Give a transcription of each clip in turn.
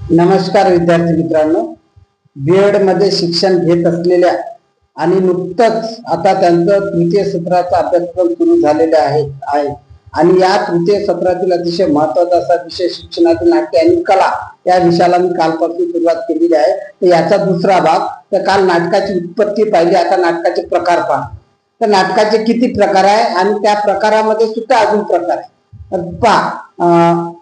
नमस्कार विद्यार्थी मित्रांनो, बीएड मध्ये शिक्षण घेत असलेल्या आणि नुकतंच आता त्यांचं तृतीय सत्राचा अभ्यासक्रम सुरू झालेला आहे आणि या तृतीय सत्रातील अतिशय महत्वाचा असा विषय शिक्षणातील नाट्य आणि कला या विषयाला मी कालपासून सुरुवात केलेली आहे. तर याचा दुसरा भाग, तर काल नाटकाची उत्पत्ती पाहिली, आता नाटकाचे प्रकार पहा. तर नाटकाचे किती प्रकार आहे आणि त्या प्रकारामध्ये सुद्धा अजून प्रकार आहे.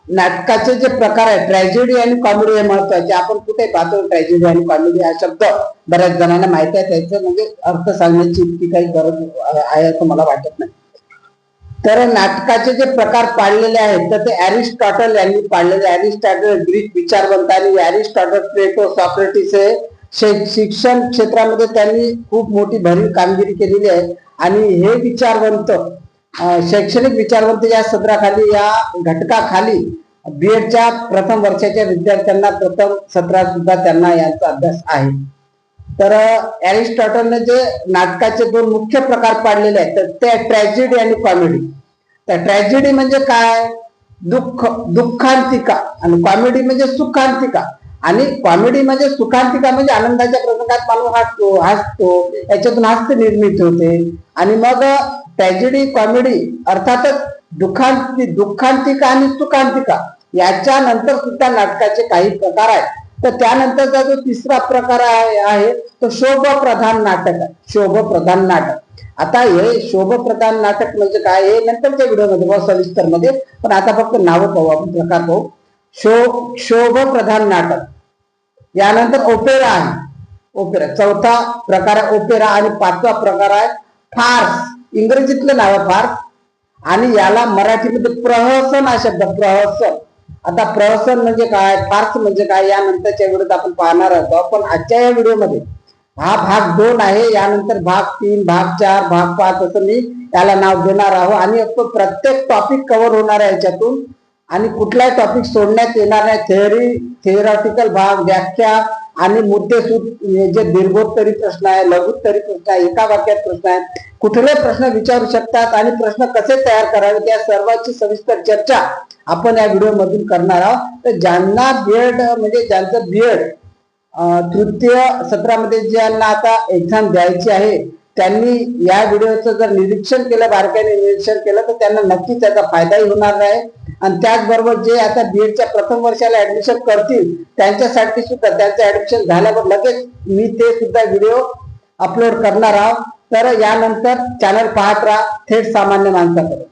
नाटकाचे जे प्रकार आहे, ट्रॅजेडी आणि कॉमेडी हे महत्वाचे. आपण कुठे पाहतो ट्रॅजेडी आणि कॉमेडी हा शब्द बऱ्याच जणांना माहिती आहे, त्याचं म्हणजे अर्थ सांगण्याची इतकी काही गरज आहे असं मला वाटत नाही. तर नाटकाचे जे प्रकार पाडलेले आहेत तर ते अरिस्टॉटल यांनी पाडलेले. अरिस्टॉटल ग्रीक विचारवंत आणि अरिस्टॉटल, प्लेटो, सॉक्रेटिस हे शिक्षण क्षेत्रामध्ये त्यांनी खूप मोठी भरीव कामगिरी केलेली आहे. आणि हे विचारवंत, शैक्षणिक विचारवंत या सत्राखाली, या घटकाखाली बीएडच्या प्रथम वर्षाच्या विद्यार्थ्यांना प्रथम सत्रात सुद्धा त्यांना यांचा अभ्यास आहे. तर अरिस्टॉटलने जे नाटकाचे दोन मुख्य प्रकार पाडलेले आहेत तर ते ट्रॅजेडी आणि कॉमेडी. तर ट्रॅजेडी म्हणजे काय? दुःखांतिका आणि कॉमेडी म्हणजे सुखांतिका. आणि कॉमेडी म्हणजे सुखांतिका म्हणजे आनंदाच्या प्रसंगात माणूस हसतो, याच्यातून हास्य निर्मिती होते. आणि मग ट्रॅजेडी, कॉमेडी अर्थातच दुःखांतिका आणि सुखांतिका याच्यानंतर सुद्धा नाटकाचे काही प्रकार आहेत. तर त्यानंतरचा जो तिसरा प्रकार आहे तो शोभप्रधान नाटक आहे. शोभप्रधान नाटक. आता हे शोभप्रधान नाटक म्हणजे काय हे नंतरच्या व्हिडिओमध्ये बहुत सविस्तर मध्ये, पण आता फक्त नावं पाहू, आपण प्रकार पाहू. शोभप्रधान नाटक. यानंतर ओपेरा आहे. ओपेरा चौथा प्रकार आहे ओपेरा. आणि पाचवा प्रकार आहे फार्स. इंग्रजीतलं नाव आहे फार्स आणि याला मराठीमध्ये प्रहसन हा शब्द, प्रहसन. आता प्रहसन म्हणजे काय, फार्स म्हणजे काय, यानंतरच्या व्हिडिओत आपण पाहणार आहोत. पण आजच्या या व्हिडिओमध्ये हा भाग 2 आहे. यानंतर भाग 3, भाग 4, भाग 5 असं मी याला नाव देणार आहोत. आणि प्रत्येक टॉपिक कव्हर होणार आहे याच्यातून आणि कुठलाही टॉपिक सोडण्यात येणार नाही. थिअरॉटिकल भाग, व्याख्या आणि मुद्देसूद, जे दीर्घोत्तरी प्रश्न आहे, लघुत्तरी प्रश्न आहे, एका वाक्यात प्रश्न आहे, कुठले प्रश्न विचारू शकतात आणि प्रश्न कसे तयार करावे त्या सर्वांची सविस्तर चर्चा आपण या व्हिडिओ मधून करणार आहोत. तर ज्यांना बीएड म्हणजे ज्यांचं बीएड तृतीय सत्रामध्ये ज्यांना आता एक्झाम द्यायची आहे त्यांनी या व्हिडिओचं जर निरीक्षण केलं, बारकाईने निरीक्षण केलं तर त्यांना नक्कीच त्याचा फायदाही होणार आहे. आणि त्याचबरोबर जे आता बीएडच्या प्रथम वर्षाला ऍडमिशन करतील त्यांच्यासाठी सुद्धा, त्यांचं ऍडमिशन झाल्यावर लगेच मी ते सुद्धा व्हिडिओ अपलोड करणार आहोत. तर यानंतर चॅनल पाहत राहा थेट सामान्य माणसाकडे.